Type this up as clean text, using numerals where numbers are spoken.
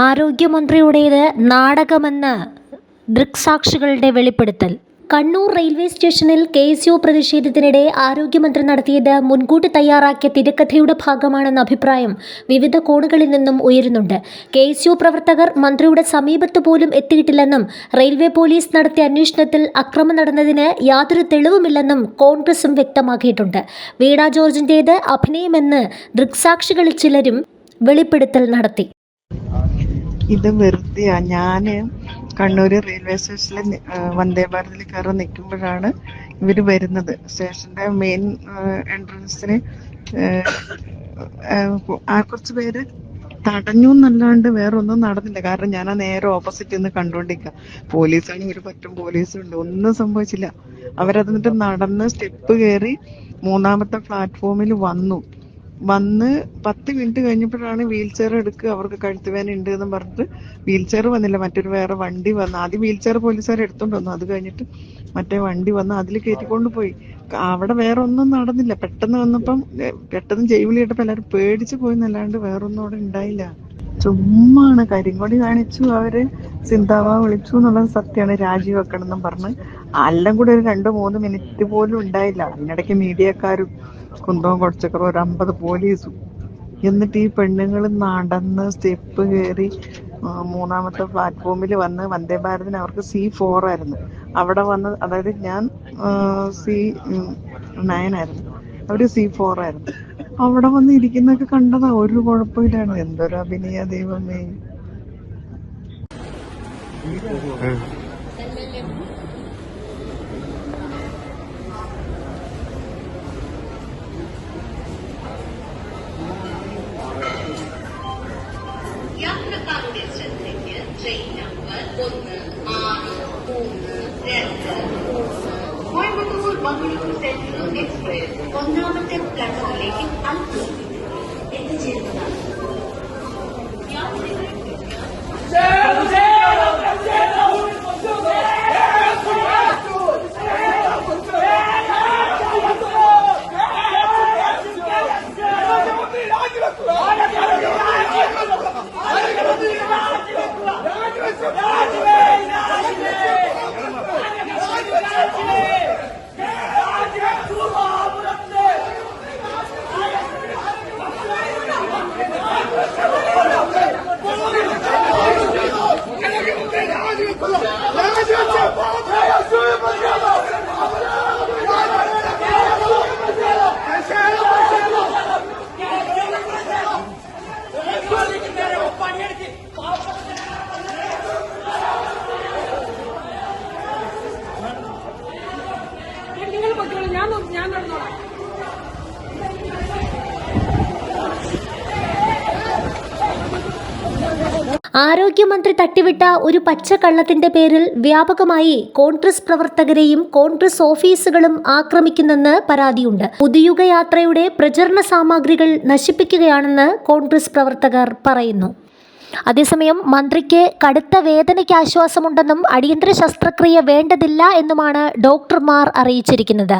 ആരോഗ്യമന്ത്രിയുടേത് നാടകമെന്ന് ദൃക്സാക്ഷികളുടെ വെളിപ്പെടുത്തൽ. കണ്ണൂർ റെയിൽവേ സ്റ്റേഷനിൽ KSU പ്രതിഷേധത്തിനിടെ ആരോഗ്യമന്ത്രി നടത്തിയത് മുൻകൂട്ടി തയ്യാറാക്കിയ തിരക്കഥയുടെ ഭാഗമാണെന്ന അഭിപ്രായം വിവിധ കോണുകളിൽ നിന്നും ഉയരുന്നുണ്ട്. KSU പ്രവർത്തകർ മന്ത്രിയുടെ സമീപത്ത് പോലും എത്തിയിട്ടില്ലെന്നും റെയിൽവേ പോലീസ് നടത്തിയ അന്വേഷണത്തിൽ അക്രമം നടന്നതിന് യാതൊരു തെളിവുമില്ലെന്നും കോൺഗ്രസും വ്യക്തമാക്കിയിട്ടുണ്ട്. വീണ ജോർജിൻ്റേത് അഭിനയമെന്ന് ദൃക്സാക്ഷികളിൽ ചിലരും വെളിപ്പെടുത്തൽ നടത്തി. ഇത് വെറുതെയാ. ഞാന് കണ്ണൂര് റെയിൽവേ സ്റ്റേഷനിൽ വന്ദേ ഭാരതിൽ കയറി നിൽക്കുമ്പോഴാണ് ഇവര് വരുന്നത്. സ്റ്റേഷന്റെ മെയിൻ എൻട്രൻസിന് കുറച്ച് പേര് തടഞ്ഞു എന്നല്ലാണ്ട് വേറെ ഒന്നും നടന്നില്ല. കാരണം ഞാൻ നേരെ ഓപ്പോസിറ്റ് നിന്ന് കണ്ടുകൊണ്ടിരിക്കുക. പോലീസാണെങ്കിൽ ഒരു പറ്റും പോലീസുണ്ട്, ഒന്നും സംഭവിച്ചില്ല. അവരതിന്നിട്ട് നടന്ന് സ്റ്റെപ്പ് കയറി 3ാമത്തെ പ്ലാറ്റ്ഫോമിൽ വന്ന് 10 മിനിറ്റ് കഴിഞ്ഞപ്പോഴാണ് വീൽ ചെയർ എടുക്കുക. അവർക്ക് കഴുത്തുവേദന ഉണ്ട് എന്ന് പറഞ്ഞിട്ട് വീൽ ചെയർ വന്നില്ല, മറ്റൊരു വേറെ വണ്ടി വന്നു. ആദ്യം വീൽ ചെയർ പോലീസുകാർ എടുത്തോണ്ട് വന്നു, അത് കഴിഞ്ഞിട്ട് മറ്റേ വണ്ടി വന്ന് അതിൽ കയറ്റിക്കൊണ്ട് പോയി. അവിടെ വേറെ ഒന്നും നടന്നില്ല. പെട്ടെന്ന് വന്നപ്പം പെട്ടെന്ന് ജൈവിളി കേട്ടപ്പോൾ എല്ലാവരും പേടിച്ച് പോയി എന്നല്ലാണ്ട് വേറൊന്നും അവിടെ ഉണ്ടായില്ല. ചുമ്മാണ് കരിങ്കൊടി കാണിച്ചു, അവര് സിന്താവ വിളിച്ചു എന്നുള്ളത് സത്യമാണ്. രാജിവെക്കണം എന്നും പറഞ്ഞ് എല്ലാം കൂടെ ഒരു 2-3 മിനിറ്റ് പോലും ഉണ്ടായില്ല. അതിനിടയ്ക്ക് മീഡിയക്കാരും കുന്തവും കുറച്ചക്കറും ഒരു 50 പോലീസും. എന്നിട്ട് ഈ പെണ്ണുങ്ങൾ നടന്ന് സ്റ്റെപ്പ് കയറി 3ാമത്തെ പ്ലാറ്റ്ഫോമിൽ വന്ന് വന്ദേ ഭാരതിന് അവർക്ക് C4 ആയിരുന്നു. അവിടെ വന്ന്, അതായത് ഞാൻ C9 ആയിരുന്നു, അവര് C4 ആയിരുന്നു. അവിടെ വന്ന് ഇരിക്കുന്നൊക്കെ കണ്ടതാ, ഒരു കുഴപ്പമില്ലാണ്. എന്തൊരു അഭിനയ ദൈവമേ. യാത്രക്കാരുടെ ശ്രദ്ധയ്ക്ക് train number 16323 Coimbatore Mangaluru central express 1ാമത്തെ പ്ലാറ്റ്ഫോമിലേക്ക് അല്പം എത്തിച്ചേരുന്നതാണ്. ഞാൻ നടന്നോളാം. ആരോഗ്യമന്ത്രി തട്ടിവിട്ട ഒരു പച്ചക്കള്ളത്തിന്റെ പേരിൽ വ്യാപകമായി കോൺഗ്രസ് പ്രവർത്തകരെയും കോൺഗ്രസ് ഓഫീസുകളും ആക്രമിക്കുന്നെന്ന് പരാതിയുണ്ട്. പുതുയുഗയാത്രയുടെ പ്രചരണ സാമഗ്രികൾ നശിപ്പിക്കുകയാണെന്ന് കോൺഗ്രസ് പ്രവർത്തകർ പറയുന്നു. അതേസമയം മന്ത്രിക്ക് കടുത്ത വേദനയ്ക്ക് ആശ്വാസമുണ്ടെന്നും അടിയന്തര ശസ്ത്രക്രിയ വേണ്ടതില്ല എന്നുമാണ് ഡോക്ടർമാർ അറിയിച്ചിരിക്കുന്നത്.